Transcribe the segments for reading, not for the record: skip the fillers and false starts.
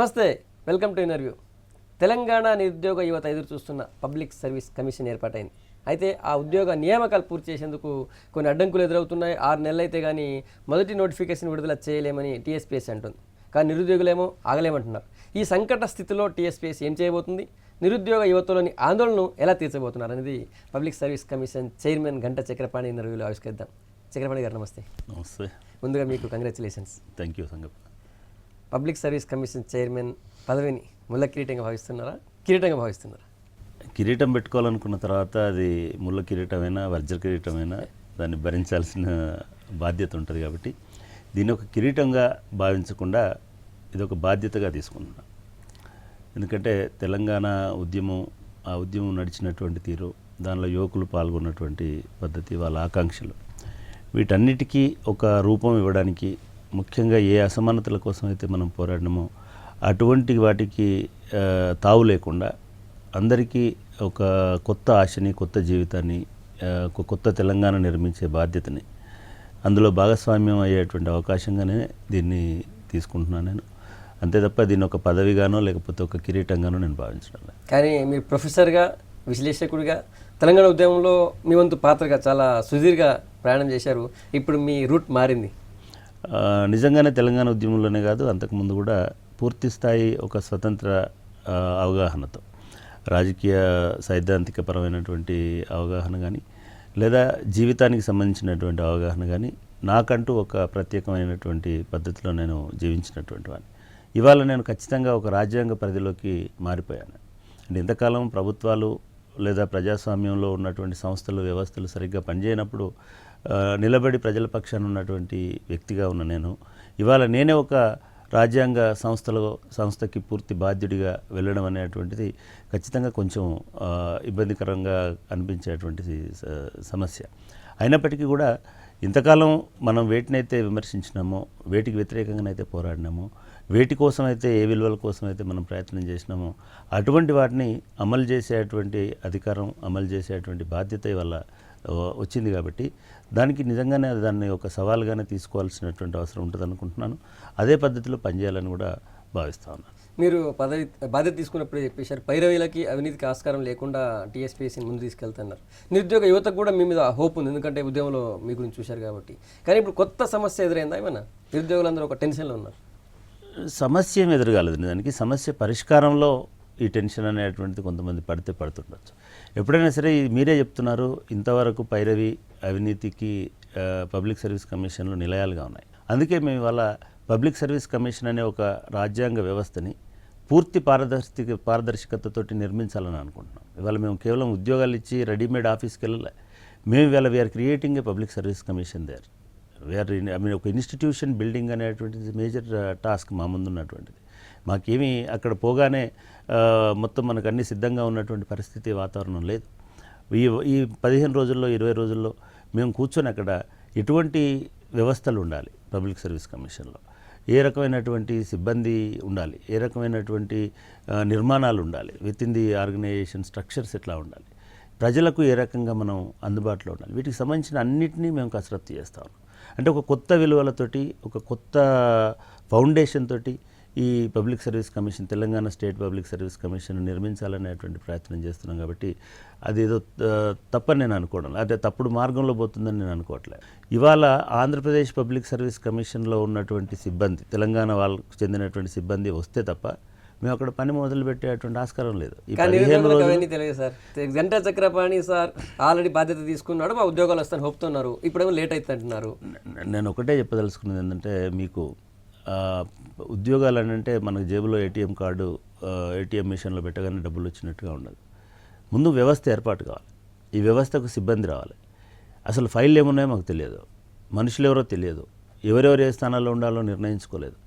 నమస్తే, welcome to interview. Telangana నిరుద్యోగ యువత ఎదురు చూస్తున్న పబ్లిక్ సర్వీస్ కమిషన్ ఏర్పాటైంది. అయితే ఆ ఉద్యోగ నియామకాలు పూర్తి చేసేందుకు కొన్ని అడ్డంకులు ఎదురవుతున్నాయి. 6 నెలలు అయితే కానీ మొదటి నోటిఫికేషన్ విడుదల చేయలేమని టీఎస్పీఎస్సీ అంటుంది. కానీ నిరుద్యోగులేమో ఆగలేమంటున్నారు. ఈ సంకట స్థితిలో టీఎస్పీఎస్సీ ఏం చేయబోతుంది, నిరుద్యోగ యువతలోని ఆందోళనను ఎలా తీర్చబోతున్నారు అనేది పబ్లిక్ సర్వీస్ కమిషన్ చైర్మన్ గంట చక్రపాణి ఇంటర్వ్యూలో ఆవిష్కరిద్దాం. చక్రపాణి గారు నమస్తే. నమస్తే. ముందుగా మీకు కంగ్రాచులేషన్స్. థ్యాంక్ యూ సంగప్. పబ్లిక్ సర్వీస్ కమిషన్ చైర్మన్ పదవిని ముళ్ళ కిరీటంగా భావిస్తున్నారా, కిరీటంగా భావిస్తున్నారా? కిరీటం పెట్టుకోవాలనుకున్న తర్వాత అది ముళ్ళ కిరీటమైనా వజ్ర కిరీటమైనా దాన్ని భరించాల్సిన బాధ్యత ఉంటుంది. కాబట్టి దీన్ని ఒక కిరీటంగా భావించకుండా ఇది ఒక బాధ్యతగా తీసుకుంటున్నాను. ఎందుకంటే తెలంగాణ ఉద్యమం, ఆ ఉద్యమం నడిచినటువంటి తీరు, దానిలో యువకులు పాల్గొన్నటువంటి పద్ధతి, వాళ్ళ ఆకాంక్షలు, వీటన్నిటికీ ఒక రూపం ఇవ్వడానికి, ముఖ్యంగా ఏ అసమానతల కోసం అయితే మనం పోరాడినామో అటువంటి వాటికి తావు లేకుండా అందరికీ ఒక కొత్త ఆశని, కొత్త జీవితాన్ని, ఒక కొత్త తెలంగాణ నిర్మించే బాధ్యతని, అందులో భాగస్వామ్యం అయ్యేటువంటి అవకాశంగానే దీన్ని తీసుకుంటున్నాను నేను. అంతే తప్ప దీన్ని ఒక పదవిగానో లేకపోతే ఒక కిరీటంగానో నేను భావించడం లేదు. కానీ మీరు ప్రొఫెసర్గా, విశ్లేషకుడిగా తెలంగాణ ఉద్యమంలో మీ వంతు పాత్రగా చాలా సుదీర్ఘ ప్రయాణం చేశారు. ఇప్పుడు మీ రూట్ మారింది. నిజంగానే తెలంగాణ ఉద్యమంలోనే కాదు, అంతకుముందు కూడా పూర్తి స్థాయి ఒక స్వతంత్ర అవగాహనతో, రాజకీయ సైద్ధాంతిక పరమైనటువంటి అవగాహన కానీ, లేదా జీవితానికి సంబంధించినటువంటి అవగాహన కానీ, నాకంటూ ఒక ప్రత్యేకమైనటువంటి పద్ధతిలో నేను జీవించినటువంటి వాడిని. ఇవాళ నేను ఖచ్చితంగా ఒక రాజ్యాంగ పరిధిలోకి మారిపోయాను. అంటే ఇంతకాలం ప్రభుత్వాలు లేదా ప్రజాస్వామ్యంలో ఉన్నటువంటి సంస్థలు, వ్యవస్థలు సరిగ్గా పనిచేయనప్పుడు నిలబడి ప్రజల పక్షాన ఉన్నటువంటి వ్యక్తిగా ఉన్న నేను ఇవాళ నేనే ఒక రాజ్యాంగ సంస్థకి పూర్తి బాధ్యుడిగా వెళ్ళడం అనేటువంటిది ఖచ్చితంగా కొంచెం ఇబ్బందికరంగా అనిపించేటువంటిది సమస్య. అయినప్పటికీ కూడా ఇంతకాలం మనం వేటినైతే విమర్శించినామో, వేటికి వ్యతిరేకంగానైతే పోరాడినామో, వేటి కోసమైతే, ఏ విలువల కోసమైతే మనం ప్రయత్నం చేసినామో అటువంటి వాటిని అమలు చేసేటువంటి అధికారం, అమలు చేసేటువంటి బాధ్యత వల్ల వచ్చింది. కాబట్టి దానికి నిజంగానే దాన్ని ఒక సవాల్గానే తీసుకోవాల్సినటువంటి అవసరం ఉంటుంది అనుకుంటున్నాను. అదే పద్ధతిలో పనిచేయాలని కూడా భావిస్తా ఉన్నాను. మీరు బాధ్యత తీసుకున్నప్పుడు చెప్పేశారు, పైరవీలకి, అవినీతికి ఆస్కారం లేకుండా టీఎస్పీఎస్సీని ముందు తీసుకెళ్తున్నారు. నిరుద్యోగ యువతకు కూడా మీ మీద హోప్ ఉంది, ఎందుకంటే ఉద్యమంలో మీ గురించి చూశారు కాబట్టి. కానీ ఇప్పుడు కొత్త సమస్య ఎదురైందా ఏమన్నా? నిరుద్యోగులందరూ ఒక టెన్షన్లో ఉన్నారు. సమస్య ఏమి ఎదురుగాలేదు, దానికి సమస్య పరిష్కారంలో ఈ టెన్షన్ అనేటువంటిది కొంతమంది పడుతుండొచ్చు. ఎప్పుడైనా సరే మీరే చెప్తున్నారు, ఇంతవరకు పైరవి, అవినీతికి పబ్లిక్ సర్వీస్ కమిషన్లు నిలయాలుగా ఉన్నాయి. అందుకే మేము ఇవాళ పబ్లిక్ సర్వీస్ కమిషన్ అనే ఒక రాజ్యాంగ వ్యవస్థని పూర్తి పారదర్శకతతోటి నిర్మించాలని అనుకుంటున్నాం. ఇవాళ మేము కేవలం ఉద్యోగాలు ఇచ్చి రెడీమేడ్ ఆఫీస్కి వెళ్ళలే. మేము ఇవాళ we are creating a public service commission there. ఒక ఇన్స్టిట్యూషన్ బిల్డింగ్ అనేటువంటిది మేజర్ టాస్క్ మా ముందు ఉన్నటువంటిది. మాకేమీ అక్కడ పోగానే మొత్తం మనకు అన్ని సిద్ధంగా ఉన్నటువంటి పరిస్థితి, వాతావరణం లేదు. ఈ 15 రోజుల్లో, 20 రోజుల్లో మేము కూర్చొని అక్కడ ఎటువంటి వ్యవస్థలు ఉండాలి, పబ్లిక్ సర్వీస్ కమిషన్లో ఏ రకమైనటువంటి సిబ్బంది ఉండాలి, ఏ రకమైనటువంటి నిర్మాణాలు ఉండాలి, within the organization structures ఎట్లా ఉండాలి, ప్రజలకు ఏ రకంగా మనం అందుబాటులో ఉండాలి, వీటికి సంబంధించిన అన్నిటినీ మేము కసరత్తు చేస్తా ఉన్నాం. అంటే ఒక కొత్త విలువలతోటి, ఒక కొత్త ఫౌండేషన్ తోటి ఈ public service commission, Telangana state public service commission నిర్మించాలనేటువంటి ప్రయత్నం చేస్తున్నాం. కాబట్టి అదేదో తప్పని నేను అనుకోవడం, అదే తప్పుడు మార్గంలో పోతుందని నేను అనుకోవట్లేదు. ఇవాళ ఆంధ్రప్రదేశ్ పబ్లిక్ సర్వీస్ కమిషన్లో ఉన్నటువంటి సిబ్బంది, తెలంగాణ వాళ్ళకు చెందినటువంటి సిబ్బంది వస్తే తప్ప మేము అక్కడ పని మొదలు పెట్టేటువంటి ఆస్కారం లేదు. తెలియదు సార్, గంట చక్రపాణి సార్ ఆల్రెడీ బాధ్యత తీసుకున్నాడు, మా ఉద్యోగాలు వస్తాను హోప్తున్నారు, ఇప్పుడేమో లేట్ అవుతుంది అంటున్నారు. నేను ఒకటే చెప్పదలుచుకున్నది ఏంటంటే, మీకు ఉద్యోగాలు అంటే మనకు జేబులో ఏటీఎం కార్డు, ఏటీఎం మిషన్లో పెట్టగానే డబ్బులు వచ్చినట్టుగా ఉండదు. ముందు వ్యవస్థ ఏర్పాటు కావాలి, ఈ వ్యవస్థకు సిబ్బంది రావాలి. అసలు ఫైళ్ళు ఏమున్నాయో మాకు తెలియదు, మనుషులు ఎవరో తెలియదు, ఎవరెవరు ఏ స్థానాల్లో ఉండాలో నిర్ణయించుకోలేదు.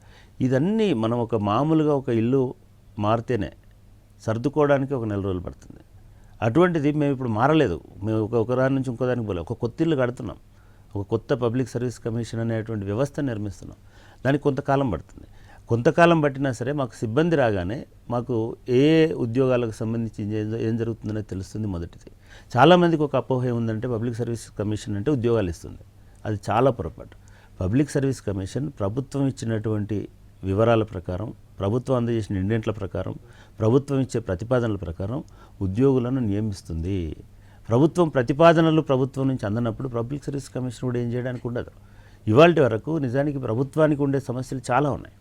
ఇదన్నీ మనం ఒక మామూలుగా ఒక ఇల్లు మారితేనే సర్దుకోవడానికి ఒక 4 రోజులు పడుతుంది. అటువంటిది మేము ఇప్పుడు మారలేదు. మేము ఒక దాని నుంచి ఇంకో దానికి పోలేదు, ఒక కొత్త ఇల్లు కడుతున్నాం, ఒక కొత్త పబ్లిక్ సర్వీస్ కమిషన్ అనేటువంటి వ్యవస్థ నిర్మిస్తున్నాం. దానికి కొంతకాలం పడుతుంది. కొంతకాలం పట్టినా సరే మాకు సిబ్బంది రాగానే మాకు ఏ ఉద్యోగాలకు సంబంధించి ఏం జరుగుతుందనే తెలుస్తుంది. మొదటిది, చాలామందికి ఒక అపోహ ఉందంటే పబ్లిక్ సర్వీస్ కమిషన్ అంటే ఉద్యోగాలు ఇస్తుంది. అది చాలా పొరపాటు. పబ్లిక్ సర్వీస్ కమిషన్ ప్రభుత్వం ఇచ్చినటువంటి వివరాల ప్రకారం, ప్రభుత్వం అందజేసిన ఇండెంట్ల ప్రకారం, ప్రభుత్వం ఇచ్చే ప్రతిపాదనల ప్రకారం ఉద్యోగులను నియమిస్తుంది. ప్రభుత్వం ప్రతిపాదనలు ప్రభుత్వం నుంచి అందనప్పుడు పబ్లిక్ సర్వీస్ కమిషన్ కూడా ఏం చేయడానికి ఉండదు. ఇవాల్టి వరకు నిజానికి ప్రభుత్వానికి ఉండే సమస్యలు చాలా ఉన్నాయి.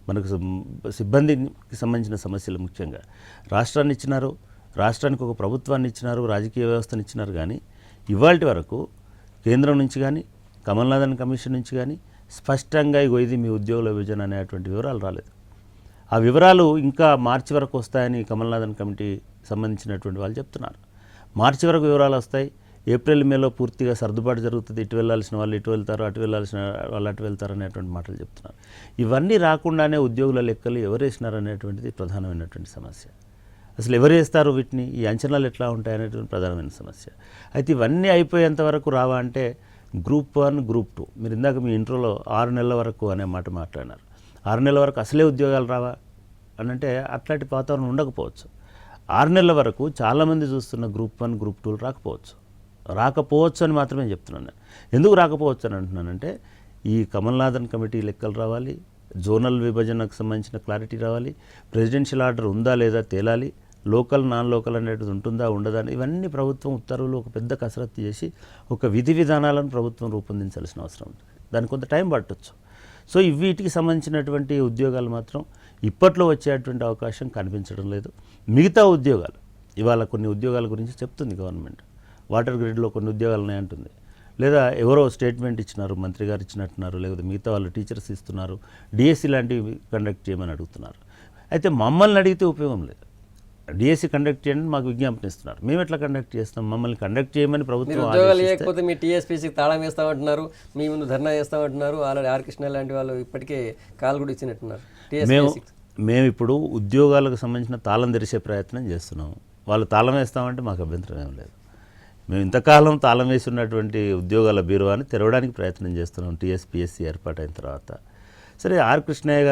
మనకు సిబ్బందికి సంబంధించిన సమస్యలు ముఖ్యంగా రాష్ట్రాన్ని ఇచ్చినారు, రాష్ట్రానికి ఒక ప్రభుత్వాన్ని ఇచ్చినారు, రాజకీయ వ్యవస్థను ఇచ్చినారు. కానీ ఇవాల్టి వరకు కేంద్రం నుంచి కానీ కమల్నాథన్ కమిషన్ నుంచి కానీ స్పష్టంగా ఇది మీ ఉద్యోగుల విభజన అనేటువంటి వివరాలు రాలేదు. ఆ వివరాలు ఇంకా మార్చి వరకు వస్తాయని కమల్నాథన్ కమిటీ సంబంధించినటువంటి వాళ్ళు చెప్తున్నారు. మార్చి వరకు వివరాలు వస్తాయి, ఏప్రిల్ మేలో పూర్తిగా సర్దుబాటు జరుగుతుంది, ఇటు వెళ్ళాల్సిన వాళ్ళు ఇటు వెళ్తారు, అటు వెళ్ళాల్సిన వాళ్ళు అటు వెళ్తారు అనేటువంటి మాటలు చెప్తున్నారు. ఇవన్నీ రాకుండానే ఉద్యోగుల లెక్కలు ఎవరు వేసినారు అనేటువంటిది ప్రధానమైనటువంటి సమస్య. అసలు ఎవరు వేస్తారు వీటిని, ఈ అంచనాలు ఎట్లా ఉంటాయి అనేటువంటి ప్రధానమైన సమస్య. అయితే ఇవన్నీ అయిపోయేంత వరకు రావా అంటే గ్రూప్ 1, గ్రూప్ 2 మీరు ఇందాక మీ ఇంట్రోలో 6 నెలల వరకు అనే మాట మాట్లాడినారు. 6 నెలల వరకు అసలే ఉద్యోగాలు రావా అని అంటే అట్లాంటి వాతావరణం ఉండకపోవచ్చు. 6 నెలల వరకు చాలామంది చూస్తున్న గ్రూప్ 1, గ్రూప్ 2 రాకపోవచ్చు అని మాత్రమే చెప్తున్నాను నేను. ఎందుకు రాకపోవచ్చు అని అంటున్నానంటే ఈ కమల్నాథన్ కమిటీ లెక్కలు రావాలి, జోనల్ విభజనకు సంబంధించిన క్లారిటీ రావాలి, ప్రెసిడెన్షియల్ ఆర్డర్ ఉందా లేదా తేలాలి, లోకల్ నాన్ లోకల్ అనేది ఉంటుందా ఉండదా అని ఇవన్నీ ప్రభుత్వం ఉత్తర్వులు ఒక పెద్ద కసరత్తు చేసి ఒక విధి విధానాలను ప్రభుత్వం రూపొందించాల్సిన అవసరం ఉంటుంది. దానికి కొంత టైం పట్టవచ్చు. సో వీటికి సంబంధించినటువంటి ఉద్యోగాలు మాత్రం ఇప్పట్లో వచ్చేటువంటి అవకాశం కనిపించడం లేదు. మిగతా ఉద్యోగాలు ఇవాళ కొన్ని ఉద్యోగాల గురించి చెప్తుంది గవర్నమెంట్. వాటర్ గ్రిడ్లో కొన్ని ఉద్యోగాలు ఉన్నాయంటుంది, లేదా ఎవరో స్టేట్మెంట్ ఇచ్చినారు, మంత్రి గారు ఇచ్చినట్టున్నారు, లేకపోతే మిగతా వాళ్ళు టీచర్స్ ఇస్తున్నారు, డిఎస్సి లాంటివి కండక్ట్ చేయమని అడుగుతున్నారు. అయితే మమ్మల్ని అడిగితే ఉపయోగం లేదు. డిఎస్సి కండక్ట్ చేయండి మాకు విజ్ఞాపన ఇస్తున్నారు, మేము ఎట్లా కండక్ట్ చేస్తాం? మమ్మల్ని కండక్ట్ చేయమని ప్రభుత్వం ఉద్యోగాలు లేకపోతే మీ టీఎస్పీసీకి తాళం వేస్తామంటున్నారు, మీ ముందు ధర్నా చేస్తామంటున్నారు. ఆల్రెడీ ఆర్ కృష్ణ లాంటి వాళ్ళు ఇప్పటికే కాల్ కూడా ఇచ్చినట్టున్నారు. మేము ఇప్పుడు ఉద్యోగాలకు సంబంధించిన తాళం తెరిచే ప్రయత్నం చేస్తున్నాము. వాళ్ళు తాళం వేస్తామంటే మాకు అభ్యంతరం ఏం లేదు. మేము ఇంతకాలం తాళం వేసి ఉన్నటువంటి ఉద్యోగాల బీరువాని తెరవడానికి ప్రయత్నం చేస్తున్నాం టీఎస్పీఎస్సీ ఏర్పాటైన తర్వాత. సరే ఆర్ కృష్ణయ్య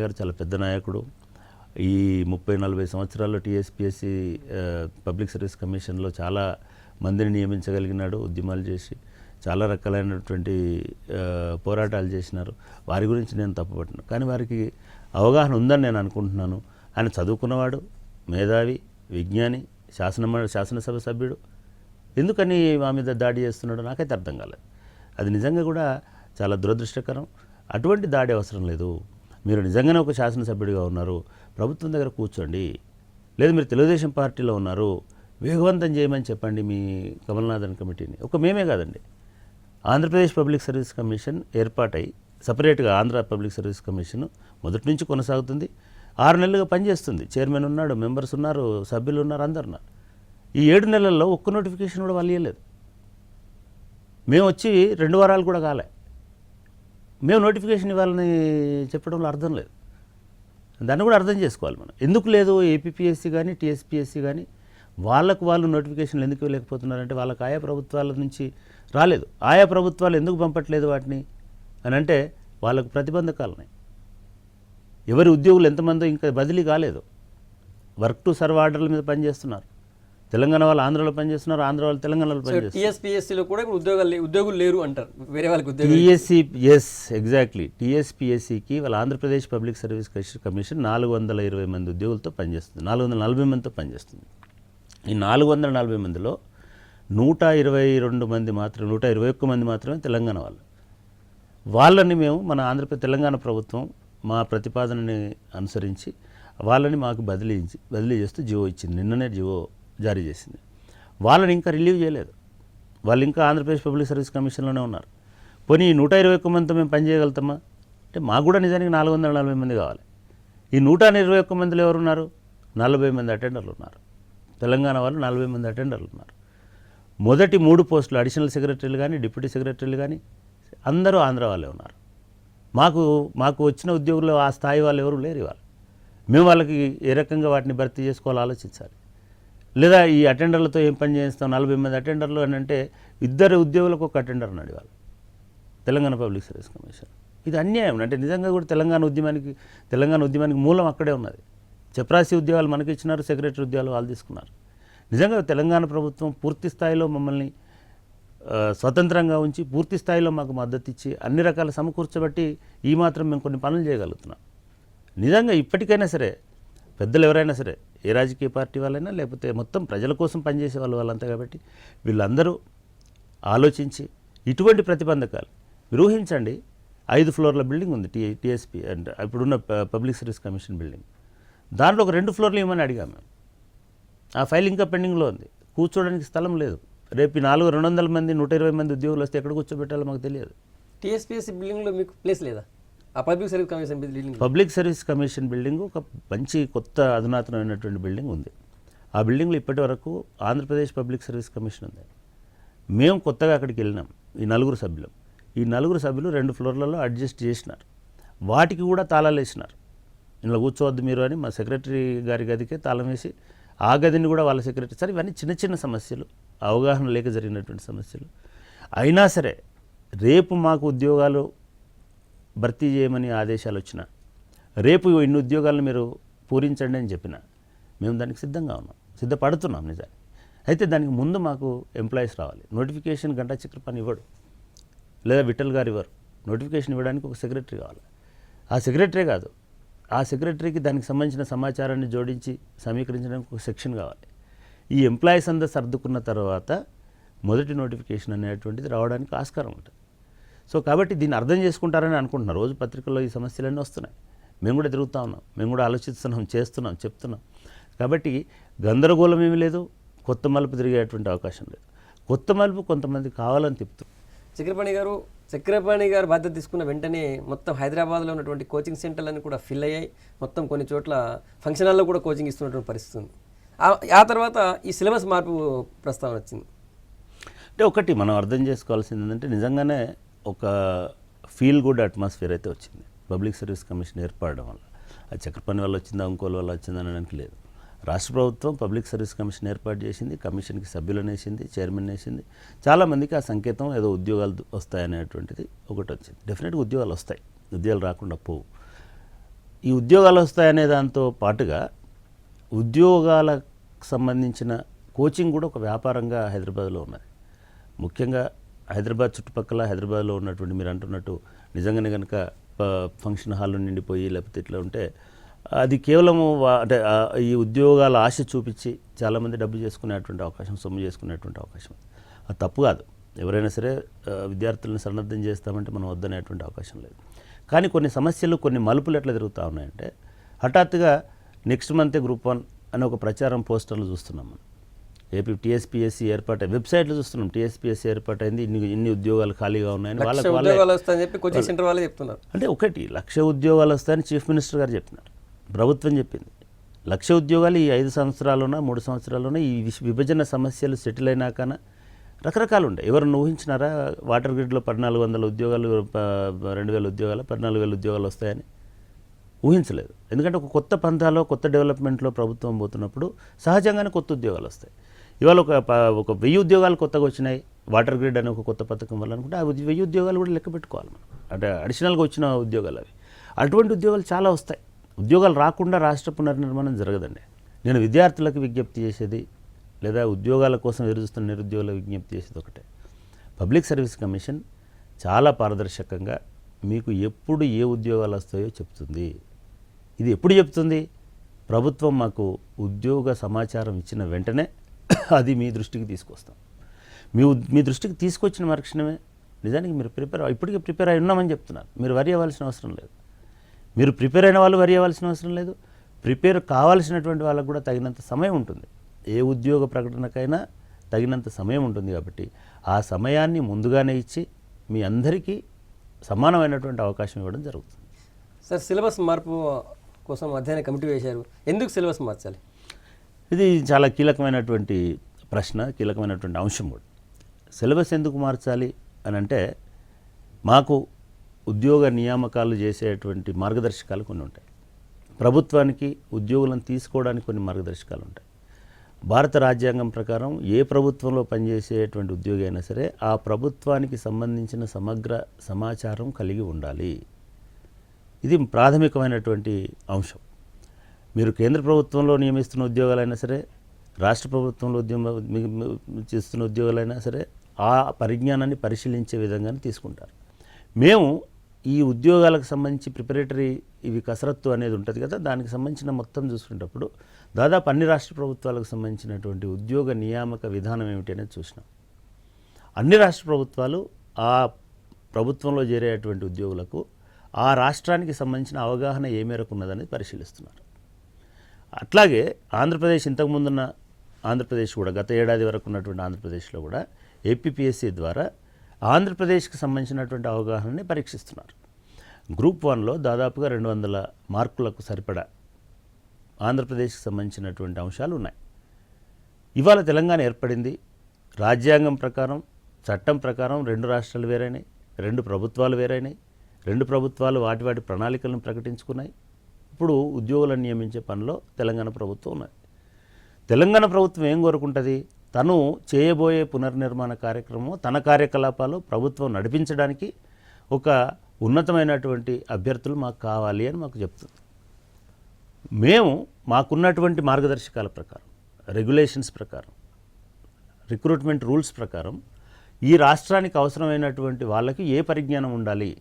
గారు చాలా పెద్ద నాయకుడు. ఈ 30-40 సంవత్సరాల్లో టీఎస్పీఎస్సీ పబ్లిక్ సర్వీస్ కమిషన్లో చాలా మందిని నియమించగలిగినాడు, ఉద్యమాలు చేసి చాలా రకాలైనటువంటి పోరాటాలు చేసినారు. వారి గురించి నేను తప్పుపట్టినాను, కానీ వారికి అవగాహన ఉందని నేను అనుకుంటున్నాను. ఆయన చదువుకున్నవాడు, మేధావి, విజ్ఞాని, శాసనసభ సభ్యుడు. ఎందుకని మా మీద దాడి చేస్తున్నాడో నాకైతే అర్థం కాలేదు. అది నిజంగా కూడా చాలా దురదృష్టకరం. అటువంటి దాడి అవసరం లేదు. మీరు నిజంగానే ఒక శాసనసభ్యుడిగా ఉన్నారు, ప్రభుత్వం దగ్గర కూర్చోండి. లేదు మీరు తెలుగుదేశం పార్టీలో ఉన్నారు, వేగవంతం చేయమని చెప్పండి మీ కమల్నాథన్ కమిటీని. ఒక మేమే కాదండి, ఆంధ్రప్రదేశ్ పబ్లిక్ సర్వీస్ కమిషన్ ఏర్పాటై సపరేట్గా ఆంధ్ర పబ్లిక్ సర్వీస్ కమిషన్ మొదటి నుంచి కొనసాగుతుంది. 6 నెలలుగా పనిచేస్తుంది. చైర్మన్ ఉన్నాడు, మెంబర్స్ ఉన్నారు, సభ్యులు ఉన్నారు, అందరు ఉన్నారు. ఈ 7 నెలల్లో ఒక్క నోటిఫికేషన్ కూడా వాళ్ళు ఇవ్వలేదు. మేము వచ్చి 2 వారాలు కూడా కాలే, మేము నోటిఫికేషన్ ఇవ్వాలని చెప్పడంలో అర్థం లేదు. దాన్ని కూడా అర్థం చేసుకోవాలి మనం. ఎందుకు లేదు ఏపీపీఎస్సీ కానీ టీఎస్పీఎస్సీ కానీ వాళ్ళు నోటిఫికేషన్లు ఎందుకు ఇవ్వలేకపోతున్నారంటే వాళ్ళకి ఆయా ప్రభుత్వాల నుంచి రాలేదు. ఆయా ప్రభుత్వాలు ఎందుకు పంపట్లేదు వాటిని అని అంటే వాళ్ళకు ప్రతిబంధకాలు ఉన్నాయి. ఎవరి ఉద్యోగులు ఎంతమందో ఇంకా బదిలీ కాలేదు. వర్క్ టు సర్వ్ ఆర్డర్ల మీద పనిచేస్తున్నారు. తెలంగాణ వాళ్ళు ఆంధ్రలో పనిచేస్తున్నారు, ఆంధ్ర వాళ్ళు తెలంగాణలో పనిచేస్తున్నారు. టీఎస్పీఎస్సీలో కూడా ఉద్యోగులు లేరు అంటారు, వేరే వాళ్ళకి ఉద్యోగాలు. టీఎస్సీ ఎగ్జాక్ట్లీ టీఎస్పీఎస్సీకి వాళ్ళ ఆంధ్రప్రదేశ్ పబ్లిక్ సర్వీస్ కమిషన్ 420 మంది ఉద్యోగులతో పనిచేస్తుంది, 440 మందితో పనిచేస్తుంది. ఈ 440 మందిలో 121 మంది మాత్రమే తెలంగాణ వాళ్ళు. వాళ్ళని మేము మన తెలంగాణ ప్రభుత్వం మా ప్రతిపాదనని అనుసరించి వాళ్ళని మాకు బదిలీ చేస్తూ జివో ఇచ్చింది. నిన్ననే జివో జారీ చేసింది. వాళ్ళని ఇంకా రిలీవ్ చేయలేదు. వాళ్ళు ఇంకా ఆంధ్రప్రదేశ్ పబ్లిక్ సర్వీస్ కమిషన్లోనే ఉన్నారు. పోనీ 121 మందితో మేము పని చేయగలుగుతామా అంటే మాకు కూడా నిజానికి 440 మంది కావాలి. ఈ 121 మందిలో ఎవరున్నారు? 40 మంది అటెండర్లు ఉన్నారు. తెలంగాణ వాళ్ళు 40 మంది అటెండర్లు ఉన్నారు. మొదటి 3 పోస్టులు అడిషనల్ సెక్రటరీలు కానీ డిప్యూటీ సెక్రటరీలు కానీ అందరూ ఆంధ్ర వాళ్ళే ఉన్నారు. మాకు వచ్చిన ఉద్యోగులు ఆ స్థాయి వాళ్ళు ఎవరు లేరు. ఇవాళ మేము వాళ్ళకి ఏ రకంగా వాటిని భర్తీ చేసుకోవాలో ఆలోచించాలి. లేదా ఈ అటెండర్లతో ఏం పని చేస్తాం? 40 మంది అటెండర్లు అని అంటే 2 ఉద్యోగులకు ఒక అటెండర్ ఉన్నాడు ఇవాళ తెలంగాణ పబ్లిక్ సర్వీస్ కమిషన్. ఇది అన్యాయం. అంటే నిజంగా కూడా తెలంగాణ ఉద్యమానికి మూలం అక్కడే ఉన్నది. చపరాసి ఉద్యోగాలు మనకి ఇచ్చినారు, సెక్రటరీ ఉద్యోగాలు వాళ్ళు తీసుకున్నారు. నిజంగా తెలంగాణ ప్రభుత్వం పూర్తి స్థాయిలో మమ్మల్ని స్వతంత్రంగా ఉంచి పూర్తి స్థాయిలో మాకు మద్దతు ఇచ్చి అన్ని రకాల సమకూర్చబట్టి ఈ మాత్రం మేము కొన్ని పనులు చేయగలుగుతున్నాం. నిజంగా ఇప్పటికైనా సరే పెద్దలు ఎవరైనా సరే, ఏ రాజకీయ పార్టీ వాళ్ళైనా లేకపోతే మొత్తం ప్రజల కోసం పనిచేసే వాళ్ళంతా కాబట్టి వీళ్ళందరూ ఆలోచించి ఇటువంటి ప్రతిబంధకాలు మీరు ఊహించండి. 5 ఫ్లోర్ల బిల్డింగ్ ఉంది టీఎస్పీ అంటే ఇప్పుడున్న పబ్లిక్ సర్వీస్ కమిషన్ బిల్డింగ్. దాంట్లో ఒక 2 ఫ్లోర్లు ఇవ్వమని అడిగాం మేము. ఆ ఫైల్ ఇంకా పెండింగ్లో ఉంది. కూర్చోడానికి స్థలం లేదు. రేపు 200 మంది 120 మంది ఉద్యోగులు వస్తే ఎక్కడ కూర్చోబెట్టాలో మాకు తెలియదు. టీఎస్పీఎస్సీ బిల్డింగ్లో మీకు ప్లేస్ లేదా? ఆ public service commission building public service commission building ఒక మంచి కొత్త అధునాతనమైనటువంటి బిల్డింగ్ ఉంది. ఆ బిల్డింగ్లో ఇప్పటి వరకు ఆంధ్రప్రదేశ్ పబ్లిక్ సర్వీస్ కమిషన్ ఉంది. మేము కొత్తగా అక్కడికి వెళ్ళినాం, ఈ 4 సభ్యులు. ఈ 4 సభ్యులు 2 ఫ్లోర్లలో అడ్జస్ట్ చేసినారు. వాటికి కూడా తాళాలు వేసినారు. ఇందులో కూర్చోవద్దు మీరు అని మా సెక్రటరీ గారి గదికే తాళం వేసి ఆ గదిని కూడా వాళ్ళ సెక్రటరీ. సరే, ఇవన్నీ చిన్న చిన్న సమస్యలు, అవగాహన లేక జరిగినటువంటి సమస్యలు. అయినా సరే రేపు మాకు ఉద్యోగాలు భర్తీ చేయమని ఆదేశాలు వచ్చినా, రేపు ఇన్ని ఉద్యోగాలను మీరు పూరించండి అని చెప్పినా మేము దానికి సిద్ధంగా ఉన్నాం, సిద్ధపడుతున్నాం నిజానికి. అయితే దానికి ముందు మాకు ఎంప్లాయీస్ రావాలి. నోటిఫికేషన్ గంటా చక్రపాణి ఇవ్వడు, లేదా విఠల్ గారు ఇవ్వరు. నోటిఫికేషన్ ఇవ్వడానికి ఒక సెక్రటరీ కావాలి. ఆ సెక్రటరీ కాదు, ఆ సెక్రటరీకి దానికి సంబంధించిన సమాచారాన్ని జోడించి సమీకరించడానికి ఒక సెక్షన్ కావాలి. ఈ ఎంప్లాయీస్ అంతా సర్దుకున్న తర్వాత మొదటి నోటిఫికేషన్ అనేటువంటిది రావడానికి ఆస్కారం ఉంటుంది. సో కాబట్టి దీన్ని అర్థం చేసుకుంటారని అనుకుంటున్నారు. రోజు పత్రికల్లో ఈ సమస్యలన్నీ వస్తున్నాయి. మేము కూడా తిరుగుతూ ఉన్నాం, మేము కూడా ఆలోచిస్తున్నాం, చేస్తున్నాం, చెప్తున్నాం. కాబట్టి గందరగోళం ఏమీ లేదు, కొత్త మలుపు తిరిగేటువంటి అవకాశం లేదు. కొత్త మలుపు కొంతమంది కావాలని తిప్పుతుంది. చక్రపాణి గారు బాధ్యత తీసుకున్న వెంటనే మొత్తం హైదరాబాద్లో ఉన్నటువంటి కోచింగ్ సెంటర్లన్నీ కూడా ఫిల్ అయ్యాయి. మొత్తం కొన్ని చోట్ల ఫంక్షన్ హాల్లో కూడా కోచింగ్ ఇస్తున్నటువంటి పరిస్థితి ఉంది. ఆ తర్వాత ఈ సిలబస్ మార్పు ప్రస్తావన వచ్చింది. అంటే ఒకటి మనం అర్థం చేసుకోవాల్సింది ఏంటంటే, నిజంగానే ఒక ఫీల్ గుడ్ అట్మాస్ఫియర్ అయితే వచ్చింది పబ్లిక్ సర్వీస్ కమిషన్ ఏర్పడడం వల్ల. అది చక్రపాణి వల్ల వచ్చిందా, ఇంకోల వల్ల వచ్చిందని అనడానికి లేదు. రాష్ట్ర ప్రభుత్వం పబ్లిక్ సర్వీస్ కమిషన్ ఏర్పాటు చేసింది, కమిషన్కి సభ్యులను వేసింది, చైర్మన్ వేసింది. చాలామందికి ఆ సంకేతం ఏదో ఉద్యోగాలు వస్తాయనేటువంటిది ఒకటి వచ్చింది. డెఫినెట్గా ఉద్యోగాలు వస్తాయి, ఉద్యోగాలు రాకుండా పోవు. ఈ ఉద్యోగాలు వస్తాయనే దాంతో పాటుగా ఉద్యోగాలకు సంబంధించిన కోచింగ్ కూడా ఒక వ్యాపారంగా హైదరాబాద్లో ఉన్నది. ముఖ్యంగా హైదరాబాద్ చుట్టుపక్కల, హైదరాబాద్లో ఉన్నటువంటి మీరు అంటున్నట్టు నిజంగానే కనుక ఫంక్షన్ హాల్ నిండిపోయి లేకపోతే ఇట్లా ఉంటే అది కేవలము అంటే ఈ ఉద్యోగాల ఆశ చూపించి చాలామంది డబ్బు చేసుకునేటువంటి అవకాశం, సొమ్ము చేసుకునేటువంటి అవకాశం. అది తప్పు కాదు. ఎవరైనా సరే విద్యార్థులను సన్నద్ధం చేస్తామంటే మనం వద్దనేటువంటి అవకాశం లేదు. కానీ కొన్ని సమస్యలు, కొన్ని మలుపులు ఎట్లా తిరుగుతూ ఉన్నాయంటే, హఠాత్తుగా నెక్స్ట్ మంతే గ్రూప్ 1 అనే ఒక ప్రచారం పోస్టర్లు చూస్తున్నాం మనం. ఏపీ టీఎస్పీఎస్సీ ఏర్పాటు వెబ్సైట్లు చూస్తున్నాం. టీఎస్పీఎస్సీ ఏర్పాటైంది, ఇన్ని ఉద్యోగాలు ఖాళీగా ఉన్నాయని కోచింగ్ సెంటర్ వాళ్ళే చెప్తున్నారు. అంటే 1,00,000 ఉద్యోగాలు వస్తాయని చీఫ్ మినిస్టర్ గారు చెప్పినారు, ప్రభుత్వం చెప్పింది. 1,00,000 ఉద్యోగాలు ఈ 5 సంవత్సరాలున్నా 3 సంవత్సరాలున్నా ఈ విభజన సమస్యలు సెటిల్ అయినాకన రకరకాలు ఉంటాయి. ఎవరిని ఊహించినారా వాటర్ గ్రిడ్లో 1,400 ఉద్యోగాలు, 2,000 ఉద్యోగాలు, 14,000 ఉద్యోగాలు వస్తాయని? ఊహించలేదు. ఎందుకంటే ఒక కొత్త పంథాలో, కొత్త డెవలప్మెంట్లో ప్రభుత్వం పోతున్నప్పుడు సహజంగానే కొత్త ఉద్యోగాలు వస్తాయి. ఇవాళ ఒక 1000 ఉద్యోగాలు కొత్తగా వచ్చినాయి వాటర్ గ్రిడ్ అనే ఒక కొత్త పథకం వల్ల అనుకుంటే ఆ 1000 ఉద్యోగాలు కూడా లెక్క పెట్టుకోవాలి మనం. అంటే అడిషనల్గా వచ్చిన ఉద్యోగాలు అవి. అటువంటి ఉద్యోగాలు చాలా వస్తాయి. ఉద్యోగాలు రాకుండా రాష్ట్ర పునర్నిర్మాణం జరగదండి. నేను విద్యార్థులకు విజ్ఞప్తి చేసేది, లేదా ఉద్యోగాల కోసం ఎదురుస్తున్న నిరుద్యోగులకు విజ్ఞప్తి చేసేది ఒకటే. పబ్లిక్ సర్వీస్ కమిషన్ చాలా పారదర్శకంగా మీకు ఎప్పుడు ఏ ఉద్యోగాలు వస్తాయో చెప్తుంది. ఇది ఎప్పుడు చెప్తుంది? ప్రభుత్వం మాకు ఉద్యోగ సమాచారం ఇచ్చిన వెంటనే అది మీ దృష్టికి తీసుకొస్తాం. మీ దృష్టికి తీసుకొచ్చిన మరుక్షణమే నిజానికి మీరు ఇప్పటికే ప్రిపేర్ అయి ఉన్నామని చెప్తున్నారు. మీరు వరి అవ్వాల్సిన అవసరం లేదు. మీరు ప్రిపేర్ అయిన వాళ్ళు వరి అవ్వాల్సిన అవసరం లేదు. ప్రిపేర్ కావాల్సినటువంటి వాళ్ళకు కూడా తగినంత సమయం ఉంటుంది. ఏ ఉద్యోగ ప్రకటనకైనా తగినంత సమయం ఉంటుంది. కాబట్టి ఆ సమయాన్ని ముందుగానే ఇచ్చి మీ అందరికీ సమానమైనటువంటి అవకాశం ఇవ్వడం జరుగుతుంది. సార్, సిలబస్ మార్పు కోసం అధ్యయన కమిటీ వేశారు. ఎందుకు సిలబస్ మార్చాలి? ఇది చాలా కీలకమైనటువంటి ప్రశ్న, కీలకమైనటువంటి అంశం కూడా. సిలబస్ ఎందుకు మార్చాలి అని అంటే, మాకు ఉద్యోగ నియామకాలు చేసేటువంటి మార్గదర్శకాలు కొన్ని ఉంటాయి. ప్రభుత్వానికి ఉద్యోగులను తీసుకోవడానికి కొన్ని మార్గదర్శకాలు ఉంటాయి. భారత రాజ్యాంగం ప్రకారం ఏ ప్రభుత్వంలో పనిచేసేటువంటి ఉద్యోగి అయినా సరే ఆ ప్రభుత్వానికి సంబంధించిన సమగ్ర సమాచారం కలిగి ఉండాలి. ఇది ప్రాథమికమైనటువంటి అంశం. మీరు కేంద్ర ప్రభుత్వంలో నియమిస్తున్న ఉద్యోగాలైనా సరే, రాష్ట్ర ప్రభుత్వంలో చేస్తున్న ఉద్యోగాలైనా సరే, ఆ పరిజ్ఞానాన్ని పరిశీలించే విధంగానే తీసుకుంటారు. మేము ఈ ఉద్యోగాలకు సంబంధించి ప్రిపరేటరీ ఇవి కసరత్తు అనేది ఉంటుంది కదా, దానికి సంబంధించిన మొత్తం చూసుకునేటప్పుడు దాదాపు అన్ని రాష్ట్ర ప్రభుత్వాలకు సంబంధించినటువంటి ఉద్యోగ నియామక విధానం ఏమిటి అనేది చూసినాం. అన్ని రాష్ట్ర ప్రభుత్వాలు ఆ ప్రభుత్వంలో చేరేటువంటి ఉద్యోగులకు ఆ రాష్ట్రానికి సంబంధించిన అవగాహన ఏ మేరకు ఉన్నదనేది పరిశీలిస్తున్నారు. అట్లాగే ఆంధ్రప్రదేశ్ ఇంతకుముందున్న ఆంధ్రప్రదేశ్ కూడా గత ఏడాది వరకు ఉన్నటువంటి ఆంధ్రప్రదేశ్లో కూడా ఏపీపీఎస్సీ ద్వారా ఆంధ్రప్రదేశ్కి సంబంధించినటువంటి అవగాహనని పరీక్షిస్తున్నారు. గ్రూప్ 1లో దాదాపుగా 200 మార్కులకు సరిపడా ఆంధ్రప్రదేశ్కి సంబంధించినటువంటి అంశాలు ఉన్నాయి. ఇవాళ తెలంగాణ ఏర్పడింది, రాజ్యాంగం ప్రకారం చట్టం ప్రకారం 2 రాష్ట్రాలు వేరైనాయి, 2 ప్రభుత్వాలు వేరైనాయి, 2 ప్రభుత్వాలు వాటి వాటి ప్రణాళికలను ప్రకటించుకున్నాయి. ఇప్పుడు ఉద్యోగులను నియమించే పనిలో తెలంగాణ ప్రభుత్వం ఉన్నది. తెలంగాణ ప్రభుత్వం ఏం కోరుకుంటుంది? తను చేయబోయే పునర్నిర్మాణ కార్యక్రమం, తన కార్యకలాపాలు ప్రభుత్వం నడిపించడానికి ఒక ఉన్నతమైనటువంటి అభ్యర్థులు మాకు కావాలి అని మాకు చెప్తుంది. మేము మాకున్నటువంటి మార్గదర్శకాల ప్రకారం, రెగ్యులేషన్స్ ప్రకారం, రిక్రూట్మెంట్ రూల్స్ ప్రకారం ఈ రాష్ట్రానికి అవసరమైనటువంటి వాళ్ళకి ఏ పరిజ్ఞానం ఉండాలి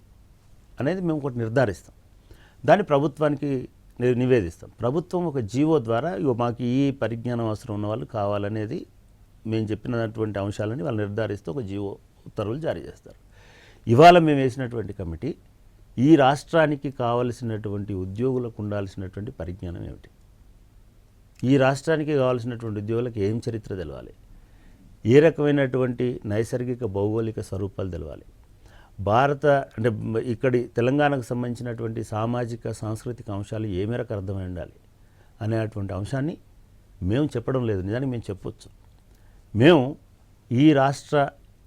అనేది మేము ఒకటి నిర్ధారిస్తాం. దాన్ని ప్రభుత్వానికి నివేదిస్తాం. ప్రభుత్వం ఒక జీవో ద్వారా మాకు ఈ పరిజ్ఞానం అవసరం ఉన్న వాళ్ళు కావాలనేది మేము చెప్పినటువంటి అంశాలని వాళ్ళు నిర్ధారిస్తూ ఒక జీవో ఉత్తర్వులు జారీ చేస్తారు. ఇవాళ మేము వేసినటువంటి కమిటీ ఈ రాష్ట్రానికి కావలసినటువంటి ఉద్యోగులకు ఉండాల్సినటువంటి పరిజ్ఞానం ఏమిటి, ఈ రాష్ట్రానికి కావాల్సినటువంటి ఉద్యోగులకు ఏం చరిత్ర తెలవాలి, ఏ రకమైనటువంటి నైసర్గిక భౌగోళిక స్వరూపాలు తెలవాలి, అంటే ఇక్కడి తెలంగాణకు సంబంధించినటువంటి సామాజిక సాంస్కృతిక అంశాలు ఏ మేరకు అర్థమై ఉండాలి అనేటువంటి అంశాన్ని మేము చెప్పడం లేదు, నిజానికి మేము చెప్పొచ్చు. మేము ఈ రాష్ట్ర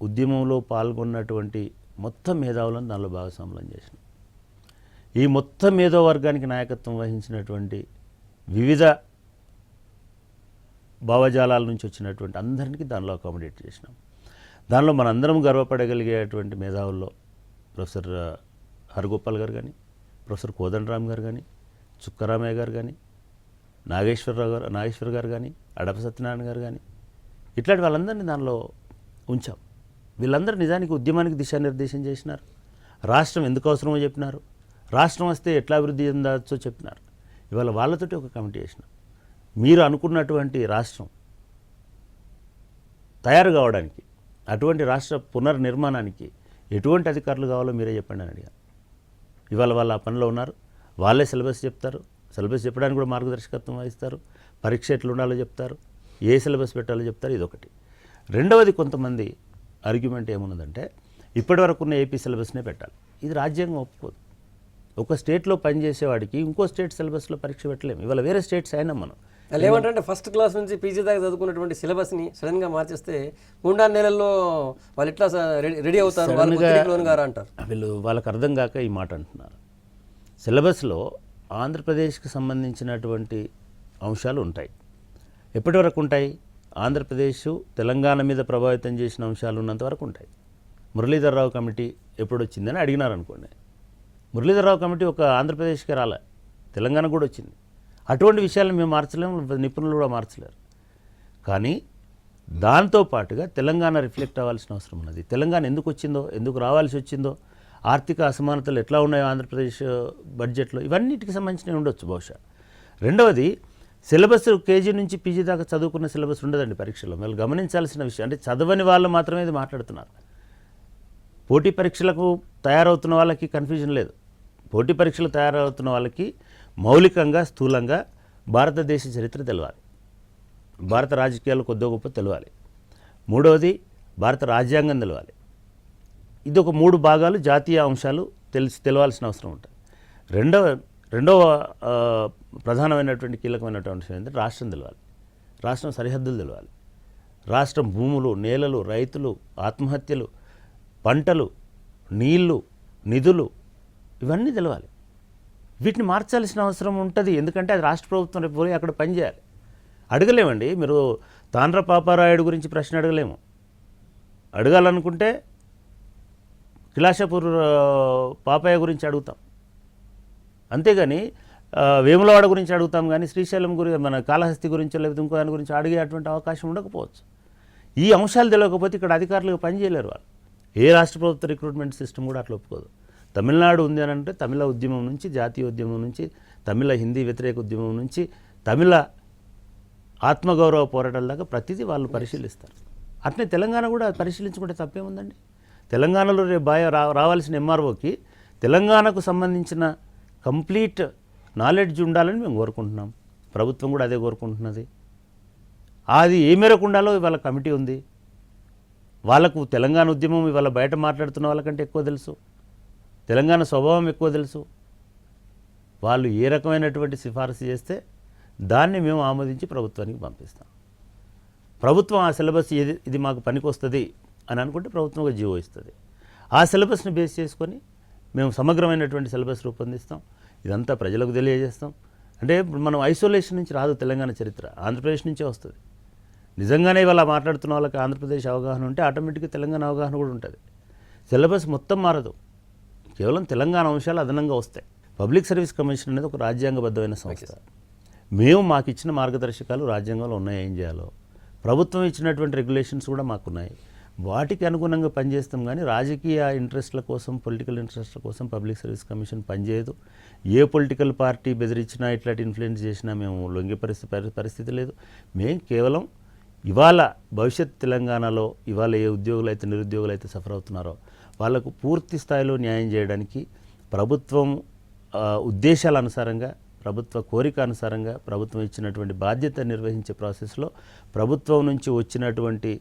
ఉద్యమంలో పాల్గొన్నటువంటి మొత్తం మేధావులను దానిలో భాగస్వాములను చేసినాం. ఈ మొత్తం మేధో వర్గానికి నాయకత్వం వహించినటువంటి వివిధ భావజాలాల నుంచి వచ్చినటువంటి అందరికీ దానిలో అకామిడేట్ చేసినాం. దానిలో మనందరం గర్వపడగలిగేటువంటి మేధావుల్లో ప్రొఫెసర్ హరగోపాల్ గారు కానీ, ప్రొఫెసర్ కోదండరామ్ గారు కానీ, చుక్కరామయ్య గారు కానీ, నాగేశ్వర గారు కానీ, అడప సత్యనారాయణ గారు కానీ, ఇట్లాంటి వాళ్ళందరినీ దానిలో ఉంచాం. వీళ్ళందరూ నిజానికి ఉద్యమానికి దిశానిర్దేశం చేసినారు. రాష్ట్రం ఎందుకు అవసరమో చెప్పినారు, రాష్ట్రం వస్తే ఎట్లా అభివృద్ధి చెందవచ్చో చెప్పినారు. ఇవాళ వాళ్ళతోటి ఒక కమిటీ చేసినాం. మీరు అనుకున్నటువంటి రాష్ట్రం తయారు కావడానికి, అటువంటి రాష్ట్ర పునర్నిర్మాణానికి ఎటువంటి అధికారులు కావాలో మీరే చెప్పండి అని అడిగాను. ఇవాళ వాళ్ళు ఆ పనిలో ఉన్నారు. వాళ్ళే సిలబస్ చెప్తారు, సిలబస్ చెప్పడానికి కూడా మార్గదర్శకత్వం వహిస్తారు, పరీక్ష ఎట్లా ఉండాలో చెప్తారు, ఏ సిలబస్ పెట్టాలో చెప్తారు. ఇదొకటి. రెండవది, కొంతమంది ఆర్గ్యుమెంట్ ఏమున్నదంటే ఇప్పటివరకు ఉన్న ఏపీ సిలబస్నే పెట్టాలి. ఇది రాజ్యాంగం ఒప్పుకోదు. ఒక స్టేట్లో పనిచేసేవాడికి ఇంకో స్టేట్ సిలబస్లో పరీక్ష పెట్టలేము. ఇవాళ వేరే స్టేట్స్ అయినా మనం ఏమంటే ఫస్ట్ క్లాస్ నుంచి పీజీ దాకా చదువుకున్నటువంటి సిలబస్ని సడన్గా మార్చేస్తే 3-4 నెలల్లో వాళ్ళు ఎట్లా రెడీ అవుతారు, అంటారు. వీళ్ళు వాళ్ళకి అర్థం కాక ఈ మాట అంటున్నారు. సిలబస్లో ఆంధ్రప్రదేశ్కి సంబంధించినటువంటి అంశాలు ఉంటాయి. ఎప్పటి వరకు ఉంటాయి? ఆంధ్రప్రదేశ్ తెలంగాణ మీద ప్రభావితం చేసిన అంశాలు ఉన్నంత వరకు ఉంటాయి. మురళీధర్రావు కమిటీ ఎప్పుడు వచ్చిందని అడిగినారు అనుకోండి. మురళీధర్రావు కమిటీ ఒక ఆంధ్రప్రదేశ్కి రాలే, తెలంగాణ కూడా వచ్చింది. అటువంటి విషయాలను మేము మార్చలేము, నిపుణులు కూడా మార్చలేరు. కానీ దాంతో పాటుగా తెలంగాణ రిఫ్లెక్ట్ అవ్వాల్సిన అవసరం ఉన్నది. తెలంగాణ ఎందుకు వచ్చిందో, ఎందుకు రావాల్సి వచ్చిందో, ఆర్థిక అసమానతలు ఎట్లా ఉన్నాయో ఆంధ్రప్రదేశ్ బడ్జెట్లో, ఇవన్నిటికి సంబంధించినవి ఉండొచ్చు బహుశా. రెండవది, సిలబస్ కేజీ నుంచి పీజీ దాకా చదువుకున్న సిలబస్ ఉండదండి పరీక్షలో. మీరు గమనించాల్సిన విషయం. అంటే చదవని వాళ్ళు మాత్రమే ఇది మాట్లాడుతున్నారు. పోటీ పరీక్షలకు తయారవుతున్న వాళ్ళకి కన్ఫ్యూజన్ లేదు. పోటీ పరీక్షలు తయారవుతున్న వాళ్ళకి మౌలికంగా, స్థూలంగా భారతదేశ చరిత్ర తెలవాలి, భారత రాజకీయాలు కొద్దిగా గొప్ప తెలవాలి. మూడవది, భారత రాజ్యాంగం తెలవాలి. ఇది ఒక 3 భాగాలు జాతీయ అంశాలు తెలవాల్సిన అవసరం ఉంటుంది. రెండవ ప్రధానమైనటువంటి కీలకమైనటువంటి విషయం ఏంటంటే రాష్ట్రం తెలవాలి, రాష్ట్రం సరిహద్దులు తెలవాలి, రాష్ట్రం భూములు, నేలలు, రైతులు, ఆత్మహత్యలు, పంటలు, నీళ్లు, నిధులు, ఇవన్నీ తెలవాలి. వీటిని మార్చాల్సిన అవసరం ఉంటుంది. ఎందుకంటే అది రాష్ట్ర ప్రభుత్వం రేపు పోయి అక్కడ పనిచేయాలి. అడగలేమండి. మీరు తాండ్ర పాపారాయుడు గురించి ప్రశ్న అడగలేము. అడగాలనుకుంటే కిలాషపూర్ పాపయ్య గురించి అడుగుతాం, అంతేగాని వేములవాడ గురించి అడుగుతాం. కానీ శ్రీశైలం గురించి, మన కాళహస్తి గురించి, లేకపోతే ఇంకో దాని గురించి అడిగే అటువంటి అవకాశం ఉండకపోవచ్చు. ఈ అంశాలు తెలియకపోతే ఇక్కడ అధికారులుగా పనిచేయలేరు వాళ్ళు. ఏ రాష్ట్ర ప్రభుత్వ రిక్రూట్మెంట్ సిస్టమ్ కూడా అట్లా ఒప్పుకోదు. తమిళనాడు ఉంది అని అంటే తమిళ ఉద్యమం నుంచి, జాతీయ ఉద్యమం నుంచి, తమిళ హిందీ వ్యతిరేక ఉద్యమం నుంచి, తమిళ ఆత్మగౌరవ పోరాటాల దాకా ప్రతిదీ వాళ్ళు పరిశీలిస్తారు. అట్నే తెలంగాణ కూడా పరిశీలించుకుంటే తప్పేముందండి. తెలంగాణలో రేపు రావాల్సిన ఎంఆర్ఓకి తెలంగాణకు సంబంధించిన కంప్లీట్ నాలెడ్జ్ ఉండాలని మేము కోరుకుంటున్నాం. ప్రభుత్వం కూడా అదే కోరుకుంటున్నది. అది ఏ మేరకు ఉండాలో ఇవాళ కమిటీ ఉంది. వాళ్ళకు తెలంగాణ ఉద్యమం ఇవాళ బయట మాట్లాడుతున్న వాళ్ళకంటే ఎక్కువ తెలుసు, తెలంగాణ స్వభావం ఎక్కువ తెలుసు. వాళ్ళు ఏ రకమైనటువంటి సిఫారసు చేస్తే దాన్ని మేము ఆమోదించి ప్రభుత్వానికి పంపిస్తాం. ప్రభుత్వం ఆ సిలబస్ ఇది మాకు పనికొస్తుంది అని అనుకుంటే ప్రభుత్వం ఒక జీవో ఇస్తుంది. ఆ సిలబస్ని బేస్ చేసుకొని మేము సమగ్రమైనటువంటి సిలబస్ రూపొందిస్తాం. ఇదంతా ప్రజలకు తెలియజేస్తాం. అంటే ఇప్పుడు మనం ఐసోలేషన్ నుంచి రాదు తెలంగాణ చరిత్ర, ఆంధ్రప్రదేశ్ నుంచే వస్తుంది. నిజంగానే ఇవాళ మాట్లాడుతున్న వాళ్ళకి ఆంధ్రప్రదేశ్ అవగాహన ఉంటే ఆటోమేటిక్గా తెలంగాణ అవగాహన కూడా ఉంటుంది. సిలబస్ మొత్తం మారదు, కేవలం తెలంగాణ అంశాలు అదనంగా వస్తాయి. పబ్లిక్ సర్వీస్ కమిషన్ అనేది ఒక రాజ్యాంగబద్ధమైన సంస్థ. మేము మాకు ఇచ్చిన మార్గదర్శకాలు రాజ్యాంగంలో ఉన్నాయి, ఏం చేయాలో. ప్రభుత్వం ఇచ్చినటువంటి రెగ్యులేషన్స్ కూడా మాకున్నాయి, వాటికి అనుగుణంగా పనిచేస్తాం. కానీ రాజకీయ ఇంట్రెస్ట్ల కోసం, పొలిటికల్ ఇంట్రెస్ట్ల కోసం పబ్లిక్ సర్వీస్ కమిషన్ పనిచేయదు. ఏ పొలిటికల్ పార్టీ బెదిరించినా, ఇట్లాంటి ఇన్ఫ్లుయెన్స్ చేసినా మేము లొంగే పరిస్థితి లేదు. మేము కేవలం ఇవాళ భవిష్యత్ తెలంగాణలో ఇవాళ ఏ ఉద్యోగులు అయితే, నిరుద్యోగులు అయితే సఫర్ అవుతున్నారో వాళ్ళకు పూర్తి స్థాయిలో న్యాయం చేయడానికి ప్రభుత్వం ఉద్దేశాల అనుసారంగా, ప్రభుత్వ కోరిక అనుసారంగా, ప్రభుత్వం ఇచ్చినటువంటి బాధ్యత నిర్వహించే ప్రాసెస్లో ప్రభుత్వం నుంచి వచ్చినటువంటి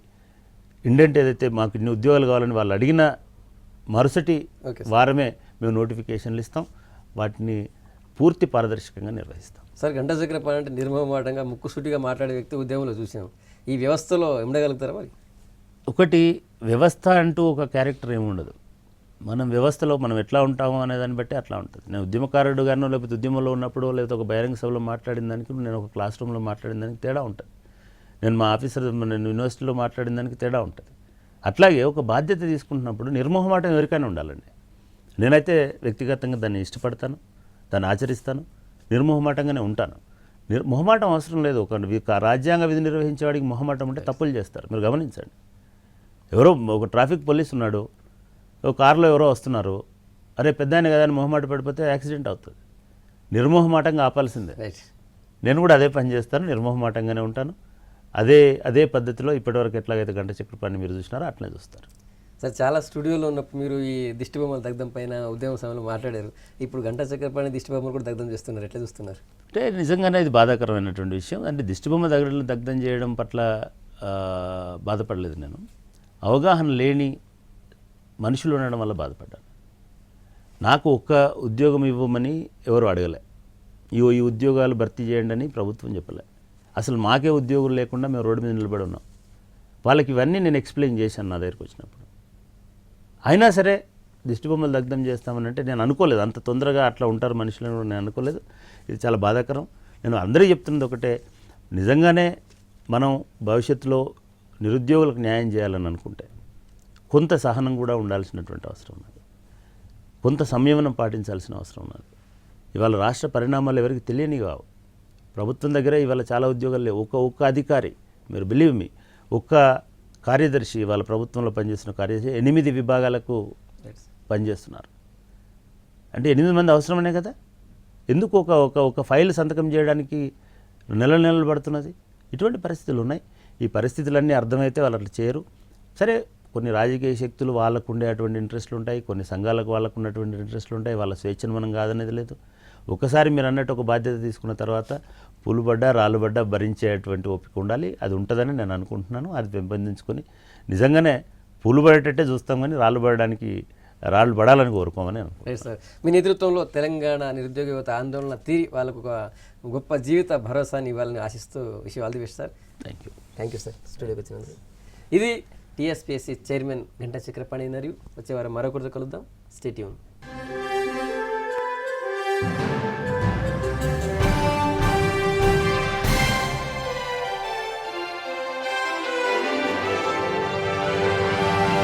ఇండెంట్ ఏదైతే మాకు ఇన్ని ఉద్యోగాలు కావాలని వాళ్ళు అడిగిన మరుసటి వారమే మేము నోటిఫికేషన్లు ఇస్తాం. వాటిని పూర్తి పారదర్శకంగా నిర్వహిస్తాం. సార్, గంటా చక్రపాణి అంటే నిర్మమాటంగా ముక్కుసూటిగా మాట్లాడే వ్యక్తి ఉద్యమంలో చూసాం. ఈ వ్యవస్థలో ఉండగలుగుతారా మరి? ఒకటి, వ్యవస్థ అంటూ ఒక క్యారెక్టర్ ఏమి ఉండదు. మనం వ్యవస్థలో మనం ఎట్లా ఉంటామో అనే దాన్ని బట్టి అట్లా ఉంటుంది. నేను ఉద్యమకారుడు గానో, లేకపోతే ఉద్యమంలో ఉన్నప్పుడు, లేకపోతే ఒక బహిరంగ సభలో మాట్లాడిన దానికి, నేను ఒక క్లాస్ రూమ్లో మాట్లాడిన దానికి తేడా ఉంటుంది. నేను మా ఆఫీసర్, నేను యూనివర్సిటీలో మాట్లాడిన దానికి తేడా ఉంటుంది. అట్లాగే ఒక బాధ్యత తీసుకుంటున్నప్పుడు నిర్మోహమాటం ఎవరికైనా ఉండాలండి. నేనైతే వ్యక్తిగతంగా దాన్ని ఇష్టపడతాను, దాన్ని ఆచరిస్తాను, నిర్మోహమాటంగానే ఉంటాను. మొహమాటం అవసరం లేదు. ఒక రాజ్యాంగ విధి నిర్వహించేవాడికి మొహమాటం ఉంటే తప్పులు చేస్తారు. మీరు గమనించండి. ఎవరో ఒక ట్రాఫిక్ పోలీస్ ఉన్నాడు, ఒక కారులో ఎవరో వస్తున్నారు, అరే పెద్ద ఆయన కదా అని మొహమాట పడిపోతే యాక్సిడెంట్ అవుతుంది. నిర్మోహమాటంగా ఆపాల్సిందే. నేను కూడా అదే పని చేస్తాను, నిర్మోహమాటంగానే ఉంటాను. అదే పద్ధతిలో ఇప్పటివరకు ఎట్లాగైతే గంటా చక్రపాణిని మీరు చూసినారో అట్లనే చూస్తారు. సార్, చాలా స్టూడియోలో ఉన్నప్పుడు మీరు ఈ దిష్టిబొమ్మల దగ్ధం పైన ఉద్యమ సమయంలో మాట్లాడారు. ఇప్పుడు గంటా చక్రపాణి దిష్టిబొమ్మలు కూడా దగ్ధం చేస్తున్నారు, ఎట్లా చూస్తున్నారు? అంటే నిజంగానే ఇది బాధాకరమైనటువంటి విషయం. అంటే దిష్టిబొమ్మ దగ్ధం చేయడం పట్ల బాధపడలేదు నేను. అవగాహన లేని మనుషులు ఉండడం వల్ల బాధపడ్డాను. నాకు ఒక్క ఉద్యోగం ఇవ్వమని ఎవరు అడగలే, ఈ ఉద్యోగాలు భర్తీ చేయండి అని ప్రభుత్వం చెప్పలే. అసలు మాకే ఉద్యోగులు లేకుండా మేము రోడ్డు మీద నిలబడి ఉన్నాం. వాళ్ళకి ఇవన్నీ నేను ఎక్స్ప్లెయిన్ చేశాను నా దగ్గరికి వచ్చినప్పుడు. అయినా సరే దిష్టిబొమ్మలు దగ్ధం చేస్తామని అంటే నేను అనుకోలేదు, అంత తొందరగా అట్లా ఉంటారు మనుషులను నేను అనుకోలేదు. ఇది చాలా బాధాకరం. నేను అందరికీ చెప్తున్నది ఒకటే, నిజంగానే మనం భవిష్యత్తులో నిరుద్యోగులకు న్యాయం చేయాలని అనుకుంటే కొంత సహనం కూడా ఉండాల్సినటువంటి అవసరం ఉన్నది, కొంత సంయమనం పాటించాల్సిన అవసరం ఉన్నది. ఇవాళ రాష్ట్ర పరిణామాలు ఎవరికి తెలియని కావు. ప్రభుత్వం దగ్గర ఇవాళ చాలా ఉద్యోగాలు లేవు. ఒక్క అధికారి, మీరు బిలీవ్ మీ, ఒక్క కార్యదర్శి ఇవాళ ప్రభుత్వంలో పనిచేస్తున్న కార్యదర్శి 8 విభాగాలకు పనిచేస్తున్నారు. అంటే 8 మంది అవసరమనే కదా. ఎందుకు ఒక ఫైల్ సంతకం చేయడానికి నెలలు పడుతున్నది? ఇటువంటి పరిస్థితులు ఉన్నాయి. ఈ పరిస్థితులన్నీ అర్థమైతే వాళ్ళు అట్లా చేయరు. సరే, కొన్ని రాజకీయ శక్తులు వాళ్ళకు ఉండేటువంటి ఇంట్రెస్ట్లు ఉంటాయి, కొన్ని సంఘాలకు వాళ్ళకు ఉన్నటువంటి ఇంట్రెస్ట్లు ఉంటాయి. వాళ్ళ స్వేచ్ఛను మనం కాదనేది లేదు. ఒకసారి మీరు అన్నట్టు ఒక బాధ్యత తీసుకున్న తర్వాత పులుబడ్డా రాళ్ళుబడ్డా భరించేటువంటి ఓపిక ఉండాలి. అది ఉంటుందని నేను అనుకుంటున్నాను. అది పెంపొందించుకొని నిజంగానే పులుబడేటట్టే చూస్తాం, కానీ రాళ్ళు పడాలని కోరుకోమని అనుకుంటున్నాను. సార్, మీ నేతృత్వంలో తెలంగాణ నిరుద్యోగ యువత ఆందోళన తీరి వాళ్ళకు ఒక గొప్ప జీవిత భరోసాని ఇవ్వాలని ఆశిస్తూ all the best sir. Thank you sir, స్టూడియోకి వచ్చినందుకు. ఇది టీఎస్పీఎస్సీ చైర్మన్ గంటా చక్రపాణి. వచ్చే వారం మరొకరితో కలుద్దాం. Stay tune.